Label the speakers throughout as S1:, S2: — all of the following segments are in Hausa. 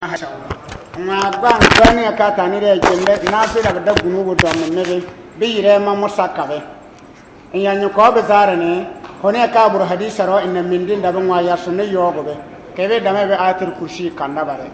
S1: ma gban bani ka tani re jende na fi da da gunu go do men ne bi re ma musaka be in yanyo ko be zare ne hone ka bur hadisa ro in min din da ban wa ya sunne yogo be kebe da me be ayatul kursi kanda bare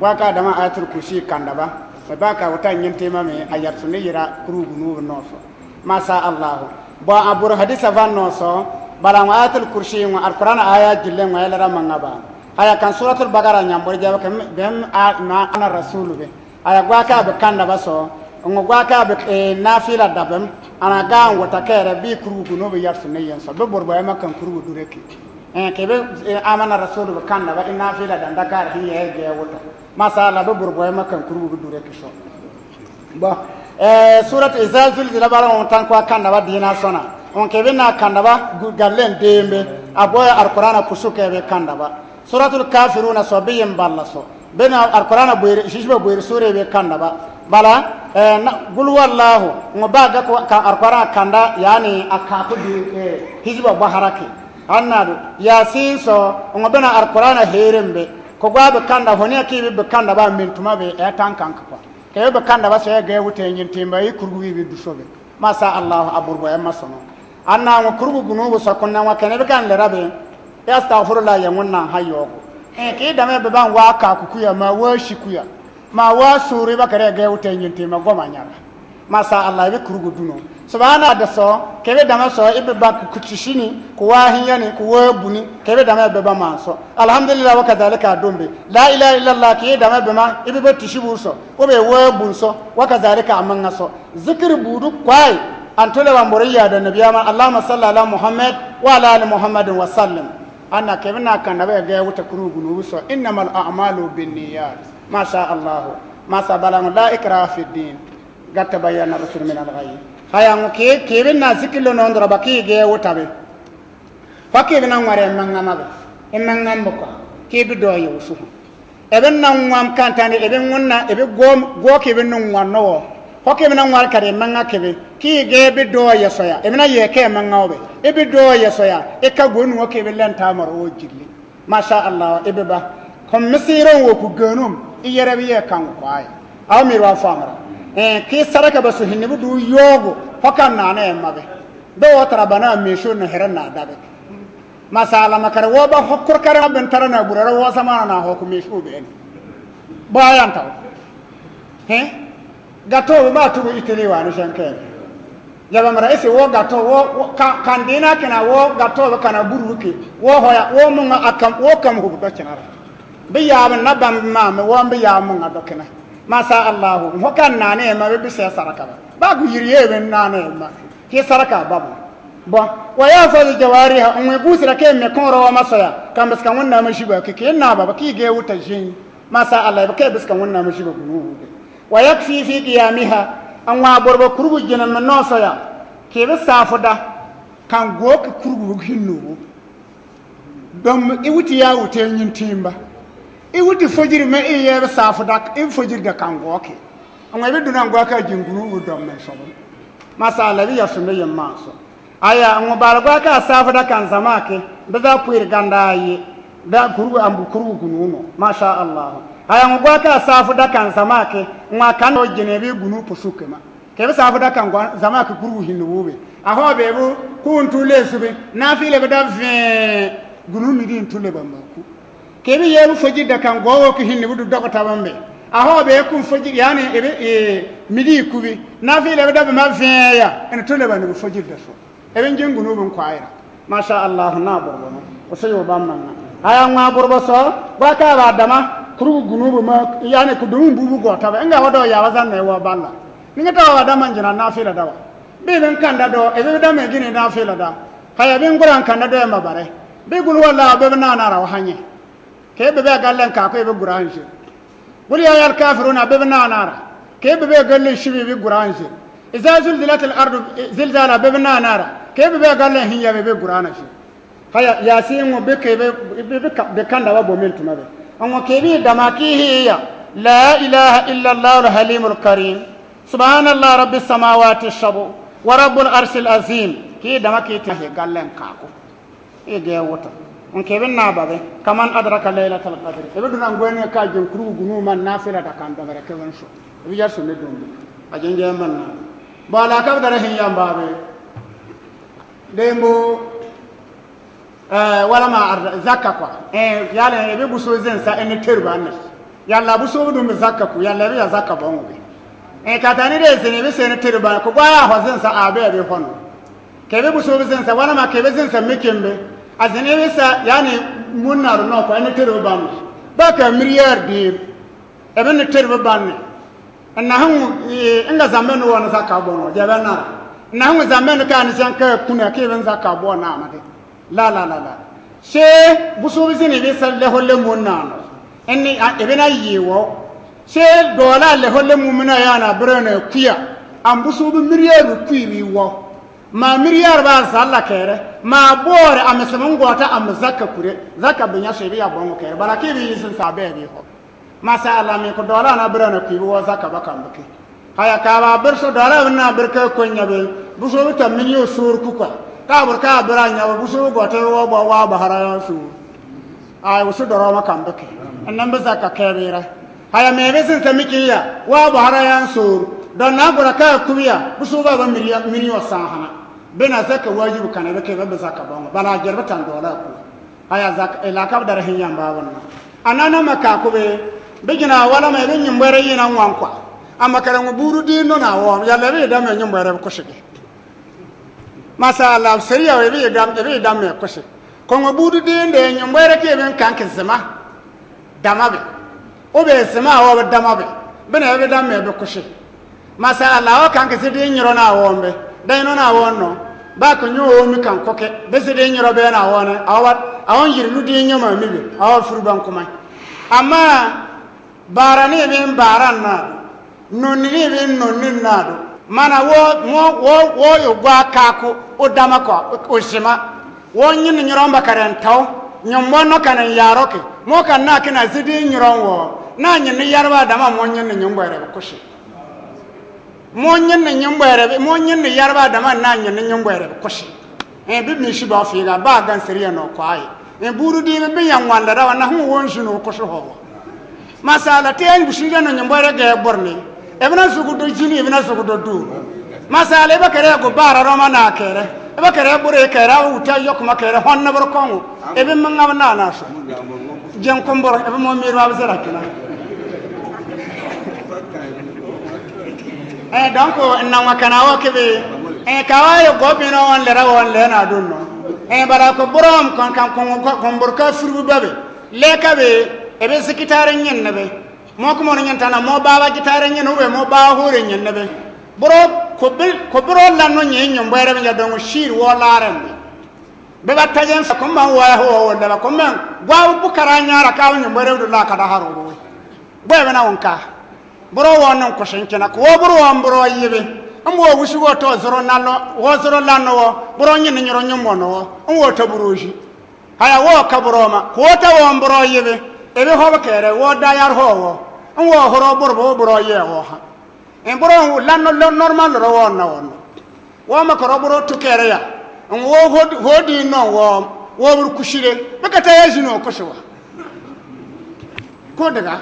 S1: wa ka da ma ayatul kursi kanda ba ba ka wata nyinte ma me ayat sunne yira kuru gunu no so masha Allah ba abur hadisa van no so bala ayatul kursi wa alquran aya jille wa yala mangaba aya kan suratul bagara nyambor jabe kam bem ma ana rasulu be aya gwaka be kanda baso ngo gwaka be nafila dabem ana ga wata kere bi kurugu no be yarsu ne yenso be borbo ay makkan kurugu dureki kebe amana rasulu be kanda ba nafila dan dakar hi ye wota masala be borbo ay makkan kurugu dureki so ba surat izazul zilabara on tan ko kanda ba dina sona on kebe na kanda ba gallen dembe aboya alqur'ana kusuke be kanda ba suratul kafiruna sobiyin ballaso bena alqur'ana boyre shishba boyre sure be kanda ba bala gul wallahu ngobaga ko ka alqur'ana kanda yani akaku di hizba baharaki annadu yasin so ngobena alqur'ana herembe ko gwabe kanda honi akibe be kanda ba mintuma be tankanka ko kebe be kanda ba so ga wute nyintimba yi kurguwi be dusobe masa allah aburbo ya masono anna ngo kurgu gunugo sakonna wa kenebe kan le rabe astaghfirullah ya wannan hayo ke da me ban waka kukuya ma wa shikuya ma wa suri bakare ga wutan yinte ma goma nyara masa Allah bi kurgu duno subhana da so kebe da ma so ibe ba kucishini ko wa hinyani ko wa buni kebe da me ba ma so alhamdulillah wa kadhalika dombe la ilaha illa allah ke da me ma ibe ba tishibu so ko be wa bun so wa kadhalika amman so zikr budu kwai antole wa muriya da nabiyama allahumma salli ala muhammad wa ala ali muhammadin wa sallim anna kebina kan da ga wuta kurugu no so innamal a'malu binniyat ma sha Allah ma sa balan la ikra fi din gatta bayana rasul min al-ghayb hayan ke kebina zikilo no ndra baki ga wuta be fakke nan ware mangama be en mangam boko ke bi do yusu eben nan wam kantane eben wonna ebe go kebin nan wanno hokke nan war kare manga kebe ki ge bi do ya soya e mina ye ke mangaobe e bi do ya soya e ka gonu o ke be len tamar o jilli masha Allah e be ba kom misiron wo ku ganum e yere bi ye kan kwai aw mi wa famara ki saraka basu hinni du yogo hokan na na mabe do wotara bana me sho no heran na dabe masala makare wo ba hokkur kare ben tarana burara wo sama na hokumi sho be en bayan taw gato ba tu itele wa no shanke yaba mara ese wo gato wo kandina kana wo gato kana buruke wo hoya wo mun akam wo kam hu do kinara bi ya ban nabam ma me wo bi ya mun do kana masha Allah ho kan na ne ma bi sai saraka ba gu yiriye ben na ne ma ke saraka babu ba wa ya fa jawariha on busira ke me kon rawa masaya kan biskan wannan mashi ba ke na baba ki ge wuta jin masha Allah ba ke biskan wannan mashi ba gunu ويكفي في قيامها أن وابرب كرب جنن من نوصيا كيف سافدا كان غوك كرب هنو دم إيوتي يا وتين ينتيمبا إيوتي فجر ما إيه سافدا إيه فجر ده كان غوك أما يبدو أن غوك جنغنو ودم من صبر ما سأل لي يسمى يماسو أيا أما بارغوك سافدا كان زماك بذا بير غنداي da kuru ambu kuru gununo masha Allah aya ngwa ka safu da kan samake ngwa kan o jenebi gunu pusuke ma ke safu da kan zamake kuru hinube aho bebu kuntu lesube nafile be da ve gunu midin tule bambaku ke bi yebu foji da kan gowo ko hinne budu dokota bambe aho be kun foji yani ebe midi kubi nafile be da be ma ve ya en tule banu foji da so ebe ngunu bun kwaira masha Allah na borbo o sayo bamman aya ngwa borbo so baka ba dama kuru gunubu ma yani ku dum bubu go tabe nga wado ya wazan ne wa balla ninga tawa dama njina nafila dawa be ben kanda do e be dama gini nafila da haya ben guran kanda do ma bare be gulu walla be na na raw hanye ke be be gallen ka ko be guran shi bul ya al kafiruna be na na ra ke be gallen shi be guran shi idza zulzilatil ardu zilzala be na na ra ke be gallen hinya be guran shi haya yasin mo be ke be kanda wa bo miltu mabe on kebi damaki ya la ilaha illa allah al halim al karim subhanallah rabbis samawati shabu wa rabbul arshil azim ki damaki ta he gallen kako e ge wota kebe na babe kaman adraka laylatul qadr ebe dunan gweni ka jen kuru gunu man nafila ta kan dabara kewan so ebe yar sunne dum ajen je man na bala ka dara hin yam babe dembo wala ma zakka kwa yalla ebe buso zen sa en terba na yalla buso dum zakka ku yalla be zakka bon be ka tani de zen be sen terba ko gwa ho zen sa abe be hono kebe buso zen sa wala ma kebe zen sa mekembe azene wesa yani munnar no ko en terba ban baka miliyar de ebe ne terba ban na hu inga zamenu wona zakka bon jabe na na hu zamenu kan san ka kuna kebe zakka bon na amade la she buso bizini be salle holle munna enni ebena yiwo she dola le holle mumina yana brene kuya am buso bi miriyaru kuiri wo ma miriyar ba salla kere ma bore am samun gota am zakka kure zakka binya shebe ya bon kere baraki bi yisin sabe bi ho masha Allah me ko dola na brene kuiri wo zakka baka mbuki haya ka ba berso dola na berka ko nyabe buso bi tam minyo sur kuka ka burka biranya busu gote wo bo wa bahara su ay wusu doro makam bake annan ba zaka kabira haya me besin ta mikiya wa bahara yan su don na gura ka kubiya busu ba miliyo sahana bena zaka wajibu kana bake ba zaka ba bala jarbatan dola ku haya zaka ila ka dar hinyan ba wannan anana maka kube bigina wala me bin yimbare yinan wankwa amma karan buru dino na wo yalla be da me yimbare ko shige masala seriya we be dam me ko se ko ngobudu de nde nyomwere ke ben kan kesema damabe o be sema o be damabe bena be dam me be ko se masala o kan kese de nyiro na wombe dai no na wonno ba ko nyo o mi kan koke be se de nyiro be na wona awon yirlu de nyoma mi be awon furban kuma amma barani be baran na nonni be nonni na do mana wo yo gwa kako o dama ko o sima wo nyin nyiromba karentaw nyombono kana yaroke mo kan na kina zidi nyironwo na nyin yarba dama mo nyin nyombere ko shi mo nyin yarba dama na nyin nyombere ko shi bi mi shi ba fi ga ba gan seriya no ko ai buru di be yan wanda da na hu won shi no ko shi ho masala te en bushinga no nyombere ga borni ebna sugudo jini ebna sugudo du masale ba kere go bara roma na kere ba kere bure kere uta yokuma kere honna bor kongo ebe manga na na so jen kombor ebe mo mi wa zara kina donc na wakana wa kebe kawayo go bino on le rawon le na dunno bara ko borom kan kombor ka furu babe le kabe ebe sikitare nyen nabe mo ko mon nyantana mo baba gitare nyen ube mo ba hore nyen nabe bro ko bro la no nyen nyom bare be jadon shir wo laran be battajen sa ko man wa ho wala ko man gwa bu karanya ra ka nyom bare du la ka da haro bo be na wonka bro wonon ko shenkena ko bro won bro yibe ambo wushi wo to zoro nalo wo zoro lano wo bro nyen nyoro nyom wono wo to buruji haya wo ka bro ma ko ta won bro yibe ebe ho kere wo dayar ho wo wo horo borbo bro ye wo ha en bro lanno normal ro wonna wonno wo ma ko bro to kere ya wo hodi no wo bur kushire baka ta yaji no ko shwa ko daga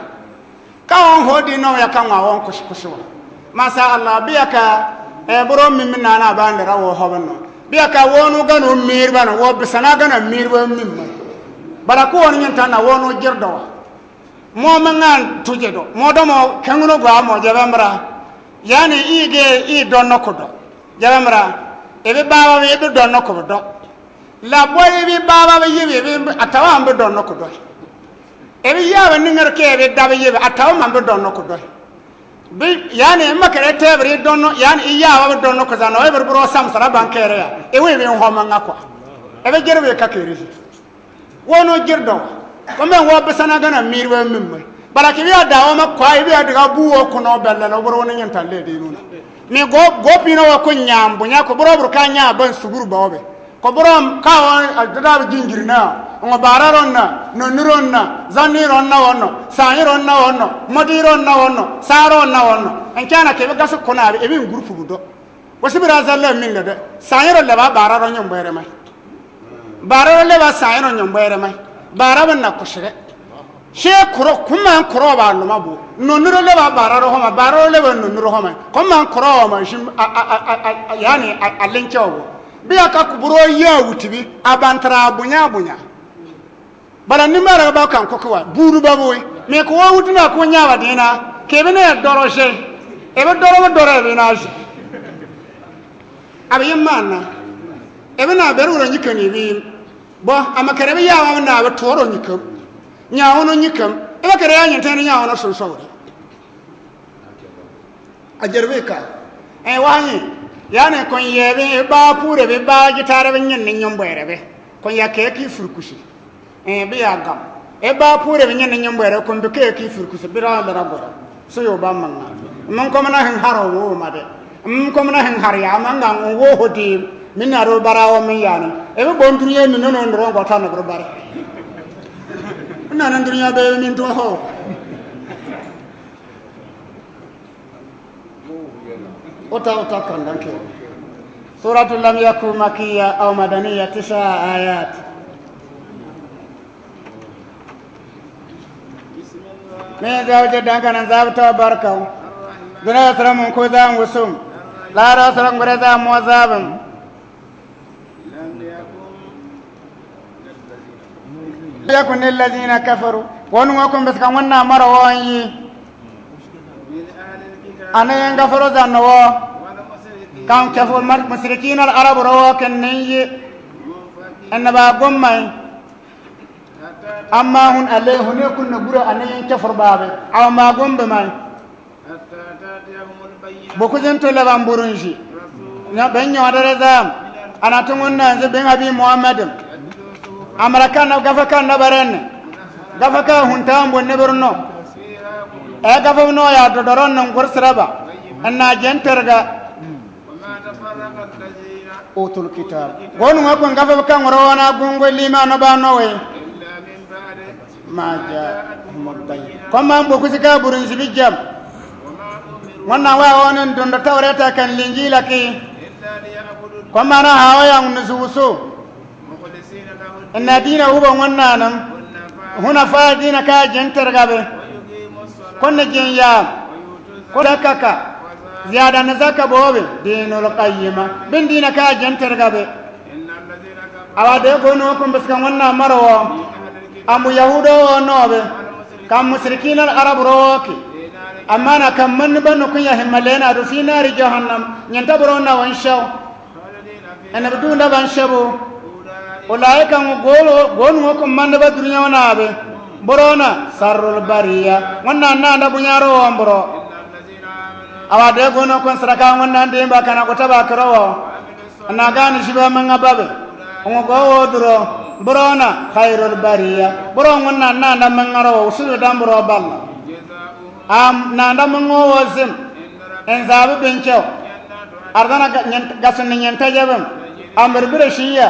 S1: ka on hodi no ya kan wa won ko shwa masha Allah biyaka bro mimina na ba ndara wo ho banno biyaka wonu gano mirba no wo bisana gana mirba mimma bara ko won nyanta na wono jirdo mo mangan tujedo mo do mo kanguno gwa mo jabamra yani i donno ko do jabamra ebe baba be do donno ko do la boy be baba be yebe atawa ambe donno ko do ebe yawe ningar ke be dabe yebe atawa ambe donno ko do be yani makare tebre donno yani yawa be donno ko zano ebe bro sam sara bankere ya ewe be ho manga ko ebe jerbe ka kere wono jirdo comme wo besana gana mirwe mimme baraki biya dawo ma kwai biya daga buwo kuno bella no boro wonen talle de nuna mi go pino wa ko nyambu nya ko boro ka nya ban suburu bawobe ko boro ka won dada jingirna ngo bararonna no nironna zanironna wonno sanironna wonno modironna wonno saronna wonno en kana ke be gaso kona e bi groupe budo wasibira zalla min de saniro le ba bararo nyom bare mai bara le ba sa eno nyombere mai bara ban na kushire she kuro kuma kuro ba no mabu no nuro le ba bara ro homa bara le ba no nuro homa kuma kuro ma shim yani alencho biya ka kuburo ya wutibi abantara bunya bala nimara ba kan kokwa buru baboy me ko wutuna ko nyawa dina kebene ya doroshe ebe doro binaji abi manna ebe na beru ro nyikani bi bo amakare bi yawa na ba toro nyikam nyawo no nyikam ebe kare ya nyintani nyawo no sonsowre ajerbe ka wani yani kon yebe ba pure be ba gitare be nyen nyomboere be kon yakeki furkushi bi ya gam ba pure be nyen nyomboere kon be keki furkushi bira dara gora so yo ba manga man ko mana hen haro wo made ko mana hen har ya manga wo hodi minaro barawo min yani be bonduriye no ndo go tan go bare nan nduriya be min to ho وتا كان سورة لم يكن مكية أو مدنية 9 آيات من زوجة دانكنا زابتا بركو دنا سرم كوزام وسوم لا رسرم غرزام موزابم يكن الذين كفروا ونوكم بس كمنا مرواني أنا ينغفر ذنوا كان كفر المشركين العرب روا كني أن باقوم ماي أما هن عليه هن يكون نقول أنا ينكفر بابه أو ما قوم بماي بكوزن تلبان برونجي بين يوادر زام أنا تمنى زبين أبي محمد أمريكان غفكان نبرن غفكا هنتام بنبرنو غفو نو يا دورون نغور سربا أن جنترغا أوتول الكتاب غون غكون غفكا غروانا غونغو ليما نبانوي ما جاء مبين كما بوكسكا برونجي بيجام وانا وانا دون التوراة كان الإنجيل كي كما أنا هوايا نزوسو إن دينا هو وانا نم هنا فادينا كاجن ترغبه كنا جنيا كنا كاكا زيادة نزاكا بوبي دينو القيمة بين دينا كاجن ترغبه أوادي كونوكم بس كنا مروا أمو يهودو ونوبه كم مشركين العرب روكي أمانا كم من بنو كيا همالينا في نار جهنم ينتبرونا وانشاو أنا بدون بانشابو أولئك غولو كم من بدرنا ونابه برونا سر البرية وانا نانا بنيارو وامبرو أوادي غونو كن سرقا وانا ديمبا كان كتبا كرو أنا غاني شبه من غبابه ونغو درو برونا خير البرية برو وانا نانا من غرو وسوء دامبرو بالله nanda mungo wazim enzabe bencho ardana gasan nyanta jabam amr birashiya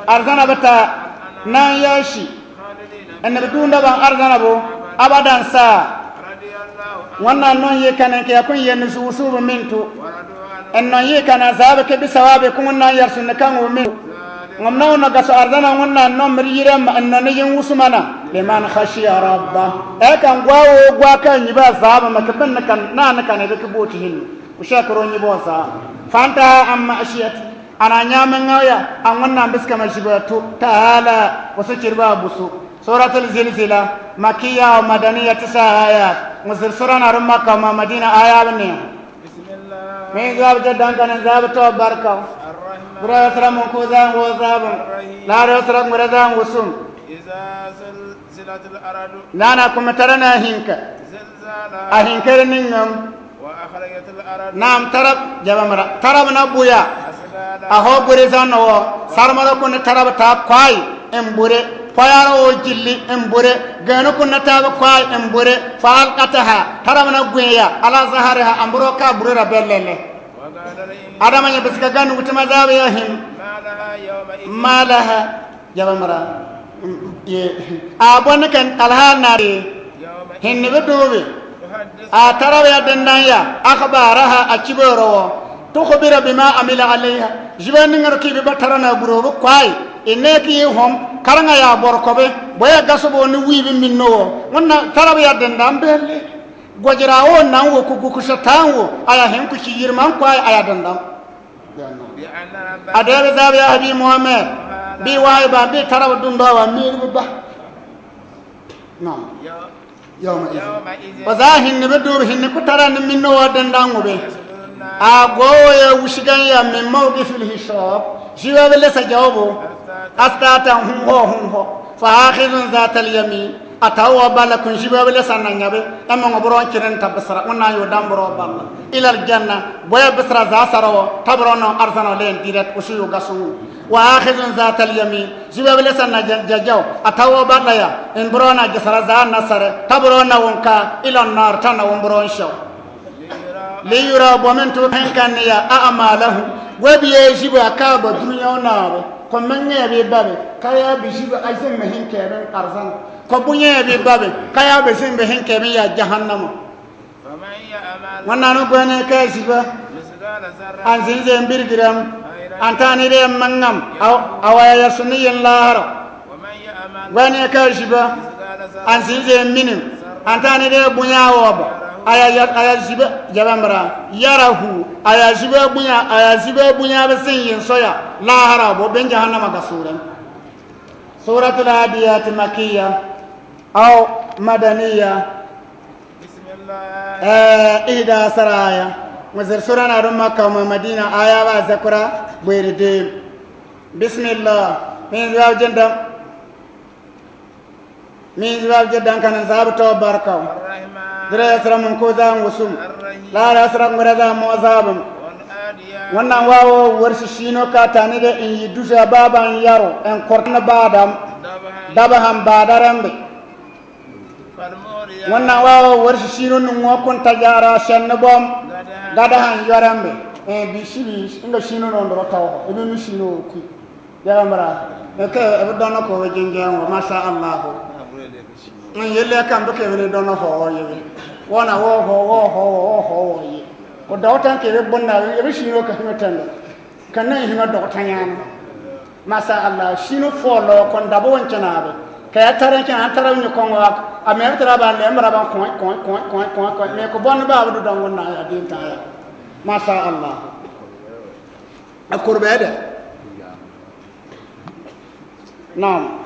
S1: ardana bata nan yashi annabi dunda ban ardana bo abadan sa wannan non ye kanan ke yakun yen susu mintu ennon ye kana zabe ke bisawabe kun nan yarsun kan o min ngomna ona gaso ardana wannan non miriram annon yen usmana liman khashiya rabba akan gwawo gwa kan yiba zaba makaban kan nan kan da kubuti hin ushakaro ni bosa fanta amma ashiyat ana nyamen ngaya an wannan biska mai shibatu ta'ala wasu kirba busu suratul zilzila makiyya wa madaniya 9 ayat musir surana rumma kama madina aya ne bismillah me gab da dankan zaba to barka bura salam ko zan wo zaba la ra salam muradan wusum nana kuma tarana hinka ahinkar ningam nam tarab jabamara tarab na buya aho bure zanno sarmara kun tarab ta kwai embure fayaro o jilli embure gano kun ta kwai embure fal qataha tarab na guya ala zaharaha amburo ka burura bellele adama nya biska ganu gutuma zabe yahim malaha jabamara abon kan alhanare hinne bedobe a tarawe dendanya akhbaraha akiboro tukhbira bima amila alayha jibani ngarki be batarana burobo kwai ineki hom karanga ya borkobe boya gasobo ni wibi minno wonna tarabe ya dendam belle gojirawo nan wo ku shatanwo aya hen ku yirman ko aya dendam adabe zabi ya habi muhammad bi waiba bi tarabe dundo wa mir ba no yawma idin wazahin ne bedo hin ku taran minno wa dendam be agoye wushigan ya min mawqifil hisab jiwa wala sajabu astata hunho fa akhidun zatal yamin atawa balakun jiwa wala sananyabe amma ngobron kiren tabsara wonna yo dambro balla ila aljanna boya bisra za sarawo tabrono arzana len direct usiyo gasu wa akhidun zatal yamin jiwa wala sanajajaw atawa balaya en brona gisara za nasare tabrona wonka ila nar tana wombron shaw liyura bomen to henkan ya a'malahu wabiye jiba ka ba duniya nawo ko menge be babe kaya bi jiba ajin me henke ben arzan ko bunye be babe kaya be sin be henke ben ya jahannam wannan ko ne ka jiba an zinje mbirgiram antani de mangam awaya sunniyin lahara wani ka jiba an zinje minim antani de bunyawo ba aya zibe jabamra yarahu aya zibe bunya be sin soya lahara bo ben jahannama ga suratul adiyat makiyya aw madaniyya bismillah ihda saraya mazir surana rum makka ma madina aya ba zakura boyrede bismillah min zawab jaddan kan zabto barkaw dira yasra mun ko zan wusum la yasra ngaraza mozabum wannan wawo warsi shino ka tani da in yi dusa baban yaro en kortna badam dabaham badarambe wannan wawo warsi shino nun wakon tajara shanna bom gadahan yarambe bishibi inda shino non do taw e mi shino ku yaramara e ka e dono ko wajingengo masha Allah yelle kam do ke woni dono ho yewi wona wo yi ko dawtan ke bonna e shino ka himetanda kanna hima do tanyana masha Allah shino folo kon dabo wancanabe kaya taran kan taran ni kon wa amer tara ba le mara ba ko me ko bon ba do don wonna ya din ta ya masha Allah akurbe de nam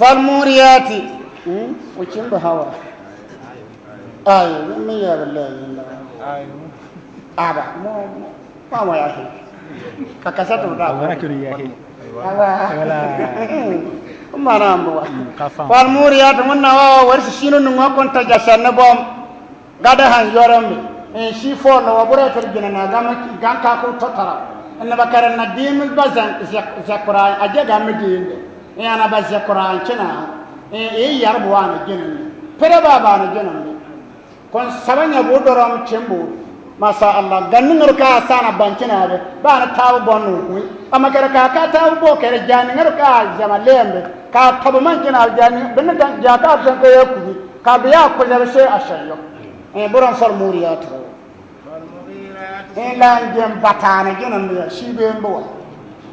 S1: falmuriyati وكم بهوا من يا بالله أبا ما يا أخي ككسات ولا ولا كريه ما رامبوا فالموريات من نوا ورش شينو نوا كنت جالسنا بوم غدا هنجورم إن شيفون وبرة الجنة غام كاكو تطرا إن بكرة نديم البزن زكرا أجا غام دين أنا بزكرا كنا yarbu wana jenan pere baba na jenan kon sabanya bodoram chembo masha Allah ganningar ka sana bankina be bana tawo bonno ku amakara ka tawo bo kere jani ngar ka jama lembe ka tabu mankina jani benna dan jaka tan ko yaku ka biya ko le se ashayo boron sal muriyat lan jem batana jenan be shibe mbo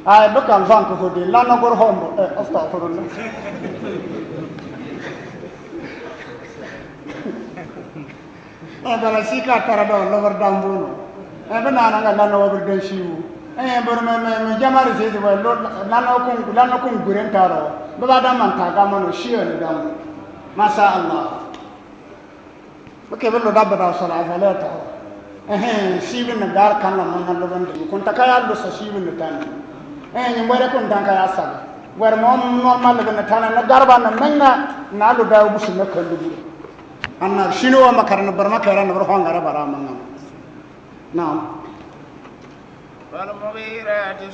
S1: ay bukan vanko hodi lana gor hombo astaghfirullah bala sika tarado lobar dambuno bana nanga lana wabir den shiwu bor me jamare sedi wa lana kun guren taro baba da man ta ga mano shiyo ni dam masha Allah bake bello dabba da sala salata shibin na gar kan man hallo bande kun takaya do sa shibin tan ni mbare kun tan kaya sala war mom normal ga tan na garba na menga na do da busu na kallu anna shino wa makarna barma karan bar hon gara bara mangam naam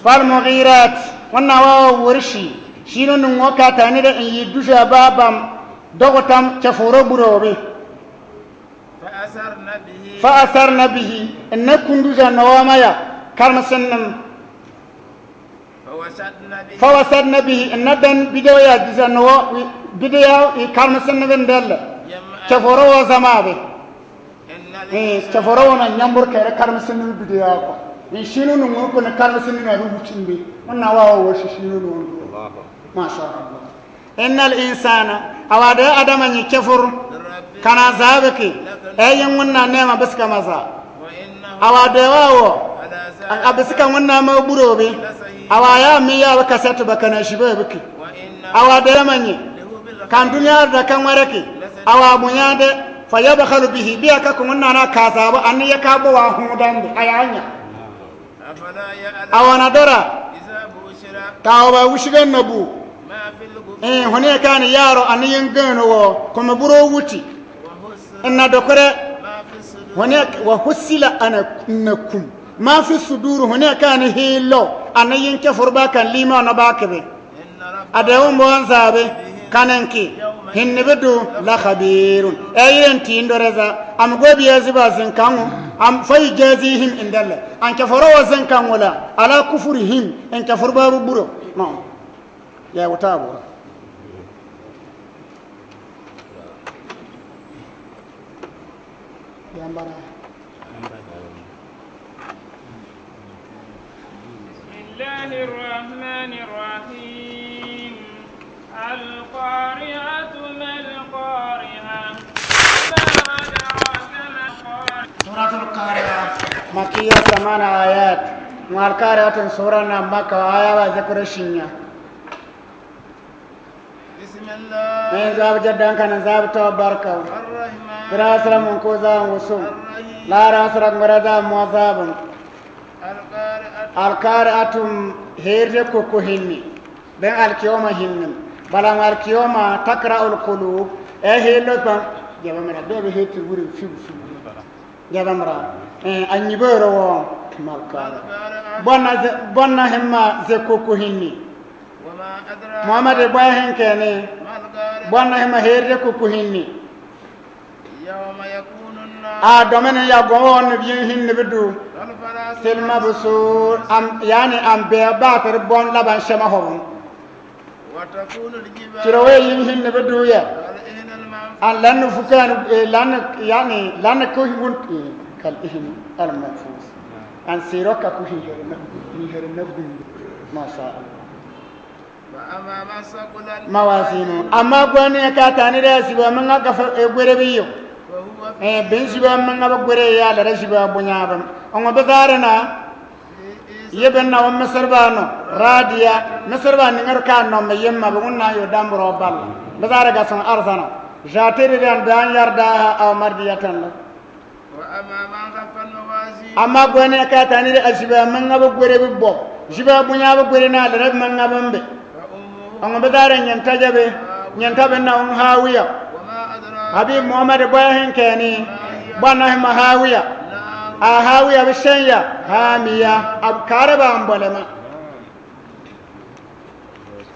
S1: fal mughirat wanna wa warshi shino nun waka tani da in yi dusha babam dogotam chaforo burobe fa asarna bihi innakum duja nawamaya karma sannam fa wasadna bihi innadan bidoya duja nawa bidoya karma sannam dalla chaforo zamabe chaforo na nyambur kere karma sannam bidoya ko in shinu no ko na kan sin na rubucin be wannan wawo shi shinu no masha Allah innal insana awada adama ni kafur kana zabaki ayin wannan nema biska maza awada wawo abisika wannan ma burobe awaya mi ya baka satu baka na shi ba biki awada manye kan duniya da kan warake awa munyade fayabkhalu bihi biyaka kun nana kaza ba an ya kabo wa hudan bi ayanya awana dora ka ba wushigan nabu hone kan yaro an yin gano wo kuma buro wuti inna dokore hone wa husila anakum ma fi sudur hone kan hilo an yin kafur ba kan lima na bakabe adawo mo anzabe kananki hinnibidu la khabirun ayenti indoreza am gobi yaziba zinkangu am fay jazihim indalla an kafaro wazankan wala ala kufrihim an kafur babu buro no ya watabu yambara
S2: bismillahir rahmanir rahim القارعة ما القارعة
S1: سورة القارعة مكية 8 آيات والقارعة سورة مكة آية ذكر الشنية
S2: بسم الله
S1: من زاب جدًا كان زاب توبركة
S2: الرحمن
S1: براسل من كوزا وسوم لا راسل مردا موزاب القارعة هيرجك كوهيني بين الكيوم هينم بلا ماركيوما تقرأ القلوب هيلو بام جابمرا بيبي هيت وري فيب جابمرا اني بيرو مالكا بونا هما زكوكو هيني
S2: وما أدراك
S1: محمد باهن كاني بونا هما هيركوكو هيني
S2: يوم يكون الناس
S1: دومن يا غون بيهن بدو سلما بسور ام يعني ام بيباتر بون لبان شماهم
S2: وتكون الجبال
S1: كروي يمهن بدويا
S2: كالإهن المنفوش
S1: أن لن فكان لن يعني لن كوهن كالإهن المنفوس أن سيروك كوهن ما شاء الله
S2: فأما من ثقلت
S1: موازينه أما قواني كاتاني راسبا من غفر غربيو
S2: فهو
S1: بنسبا من غفر يا لرسبا بنيابا أما بذارنا yeben na wam mesarbano radia mesarbani ngar kan no me yemma be wonna yo dambro bal bazara ga san arzana jatere dan dan yarda aw mardiyatan la
S2: وأما من خفت موازينه
S1: amma gone ka tani de asiba man ngaba gore bi bo jiba bunya ba gore na le man ngaba mbe
S2: فأمه
S1: on bazara nyanta jabe nyanta be na on hawiya
S2: وما أدراك
S1: habib muhammad bahin kani bana ma hawiya
S2: نار
S1: hawiya bishanya hamiya abkaraba ambalama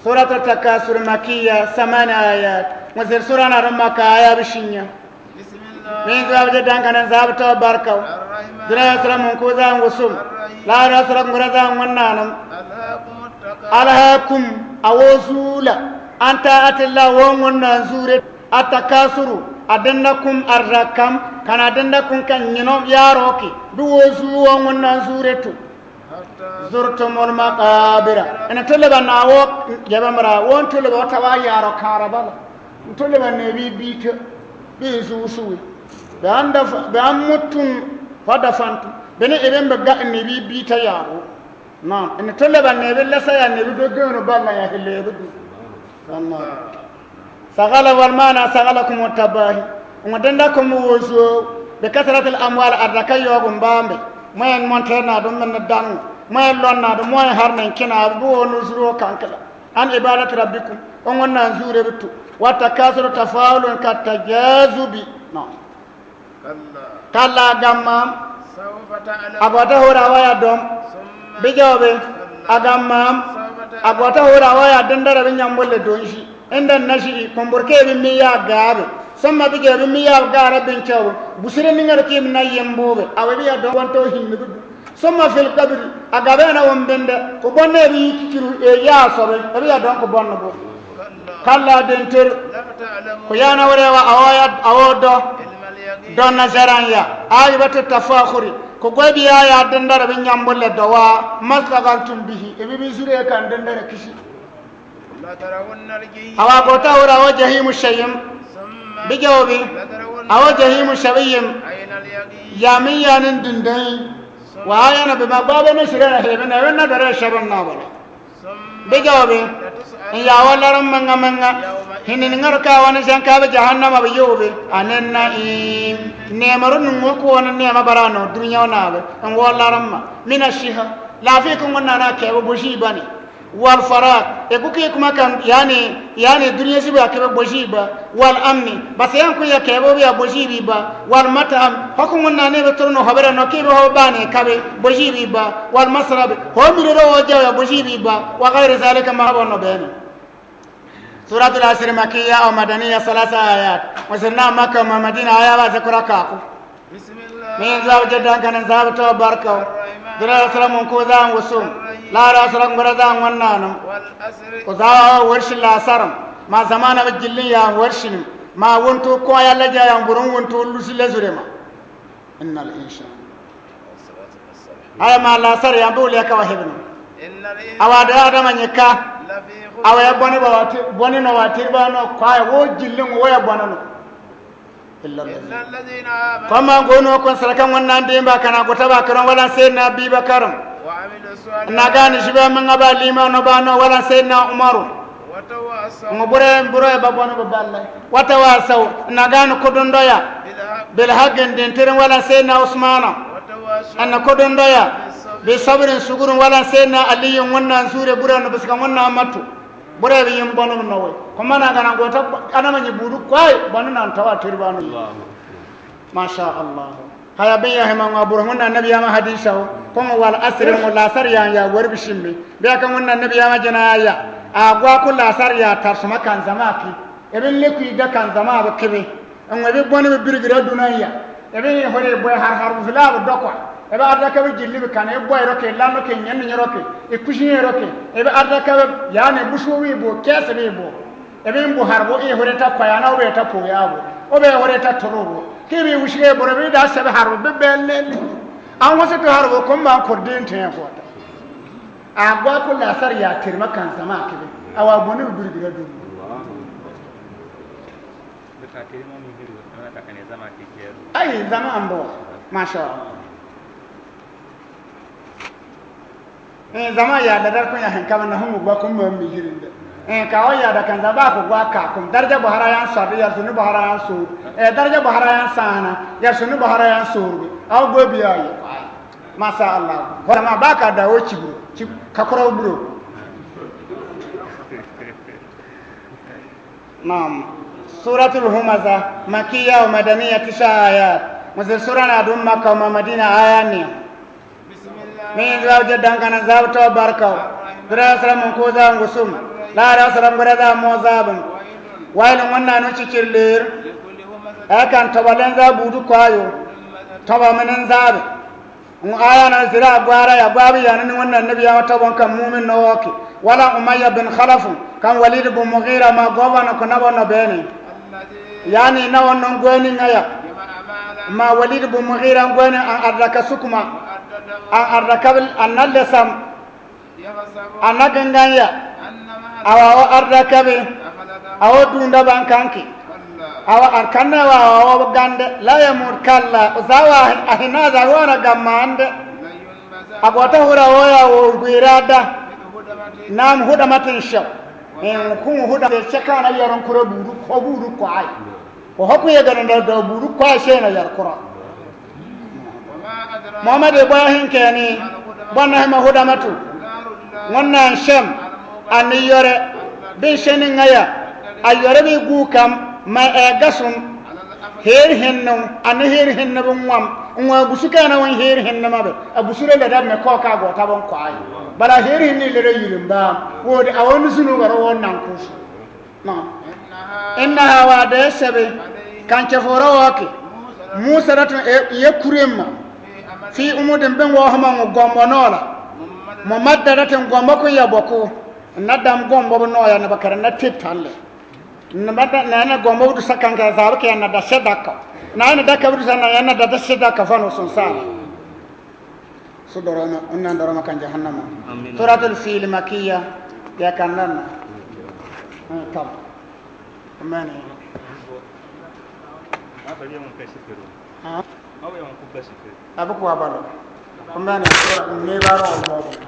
S1: سورة التكاثر مكية 8 آيات وزير سورة نرمك آية بشنية
S2: بسم الله
S1: من زاب جدان كان زاب تباركو
S2: الرحمن
S1: درا سلام كوزان وسوم لا رسل غرزان ونانم
S2: ألهاكم التكاثر
S1: ألهاكم أوزولا أنت أتلا ومن زورة التكاثر أدنكم الركم كان أدنكم كان ينوم ياروكي دوزو ومن زورة
S2: حتى
S1: زرتم المقابر أنا تلبى ناوك جبمرا وان تلبى وتوايا ركاربلا تلبى نبي بيت بيزوسوي بأمتم فدفنتم بني إبن بقى النبي بيت يارو نعم أنا تلبى نبي لسيا نبي دقون بالله يا اللي يبدو الله سغل والمانا سغلكم التباهي ومدندكم وزو بكثرة الأموال أدركي يوغم بامبي ما ينمونتنا دم من الدان ما يلونا دم ما يهرنا كنا أبو نزرو كانكلا عن عبادة ربكم ومنا نزور بتو وتكاثر تفاعل كالتجاذب نعم كلا غمام
S2: سوف تعلم
S1: أبوته روايا دوم
S2: ثم
S1: بجوابه أغمام أبوته روايا دندر بنيامبول دونشي عند النشي كمبركي بمياه غابه ثم بيجي بمياه غارة بنشاو بسرني نعركي من يمبوه أولي أدو وانتو هينبود ثم في القبر أغابنا ومبند كبنا بيكيرو يا صبي أبي أدو كبنا بو كلا دنتر
S2: لم تعلم
S1: كيانا وريوا أوايا أودو
S2: علم اليقين
S1: دون نزرانيا آيبة التفاخري ko gobi ya dandara bin yambulle dawa masagaltum bihi e bi zure kan dandara kishi
S2: لا ترون الجحيم
S1: awa gota wura wa jahimu shayyim
S2: ثم
S1: bi jawabi
S2: لا ترون
S1: awa jahimu shayyim
S2: عين اليقين
S1: ya min yanin dindai wa yana bi magbabe ne shirana hebe na wannan dare shaban na bala
S2: ثم
S1: bi jawabi
S2: لتسأل
S1: ya wallaran manga hinin ngarka wani shanka be jahannama be yobe anenna ne marun mu ko wani ne mabarano dunya na be an wallaran ma mina shiha la fi kun wannan na ke boshi bane wal faraq e kuke kuma kan yani dunya shi ba ke boshi ba wal amni basayan ku ya ke bo ya boshi bi ba wal matam hokun wannan ne be turno habara no ke ho bane kabe boshi bi ba wal masrab ho mi ro ja ya boshi bi ba wa ghairi zalika ma bono bene سورة العصر مكية أو مدنية 3 آيات وصلنا مكة ومدينة آيات ذكر كاكو
S2: بسم الله
S1: من زاو جدا كان زاو توباركو درا سلام كوزان وسوم لا را سلام غرزان ونانم
S2: والأسر
S1: وزاو ورش لا سرم ما زمان بجلين يا ورشن ما ونتو كويا لجا يا برون ونتو لوسي لزرما إن الإنسان أي ما لا سر يا بولي كواهبنا
S2: إن الإنسان
S1: أواد آدم نيكا
S2: لفي خسر
S1: awa ya boni no watir ba no kwa wo jillin wo ya bonano illa
S2: إلا الذين آمنوا
S1: kama gono kon sarakan wannan da ba kana gota ba karon wala sai na bi bakaram
S2: وعملوا الصالحات
S1: na gani shi ba mun ba limano ba no wala sai na umaru
S2: وتواصوا
S1: ngo bure ba bono ba Allah wata wasau na gani kudun doya
S2: بالحق
S1: bil haqqin din tirin wala sai na usmana
S2: وتواصوا
S1: anna kudun doya bi sabrin sugurun wala sai na aliyun wannan sure bure no biskan wannan matu bure bi yim bono no way kuma na gana gota anama ni buru kwai bono nan tawa tirbanu masha Allah haya bin ya hema ngabur wannan nabi ya ma hadisa ko wal asr mo la sar ya warbi shimmi be kan wannan nabi ya ma janaya agwa ku la sar ya tarsuma kan zamaki eben le ku da kan zama ba kebe an wabi bono be birgira dunaya eben hore boy har fila dokwa ebe arda ka jilli be kan e boy roke lanno ke nyen nyen roke e kushine roke ebe arda ka yani bushuwi bo kese be bo ebe mbu harbo e hore ta kwaya o be ta poyabo o be hore ta torobo kebe wushige boro be da sabe harbo be belle an wasu to harbo kun ma kordin te ko ta agwa ko la sar ya tirma kan sama kebe awa boni birgira du ai zama ambo masha Allah zama ya da dar kun ya hanka na humu ba kun ba mi hirin da ka waya da kan da ba ku gwa ka kun darja bahara yan sabi ya sunu bahara yan so darja bahara yan sana ya sunu bahara yan so aw go biya yi masha Allah ko ma ba ka da woci bro ka koro bro nam suratul humaza makiyya wa madaniyya 9 ayat mazal surana dum makka wa madina ayani min zaw jaddan kana zaw to barkaw dara salam ko za ngusum la ra salam gora da mozabun waylun wannan no cikirler akan tabalan za budu kwayo taba manan zabe mu aya na zira gwara ya babu ya nan wannan nabi ya tabon kan mu'min no waki wala umayya bin khalaf kan walid bin mughira ma govana ko nabo no bene yani na wannan gweni ngaya ma walid bin mughira gweni an arraka sukuma an arrakabil annalesam annaganganya awa arrakabe awa dunda bankanki awa arkanna awa gande la yamur kalla usawa ahina zawana gamande agwata hura waya wo gwirada nam huda matin shaw kun huda de chakana yaron kuro buru ko ai ko hokku ye ganda do buru ko shena yar kuro Muhammad Ibrahim kani bonna ma huda matu wannan sham an yore bin shenin ngaya ayore bi gukam ma gasun her henno an her henno wam ngwa busuka na won her henno mabe abusure le dam me ko ka go tabon ko ay bala her henni le yilim ba wodi awon sunu garo wannan kusu na innaha wa da sabe kan ce foro wake musa ratun ye kuremma fi umudin ben wa hama gombo nola mo madda ratun gombo ko yaboko nadam gombo no ya na bakara na titalle na madda na gombo du sakanga zaru ke na da sedaka na daka du sana na da sedaka fano son sala سدرنا أن ندرما كان جهنم سورة الفيل مكية يا كننا طب من أبوك وابلو من نيبارو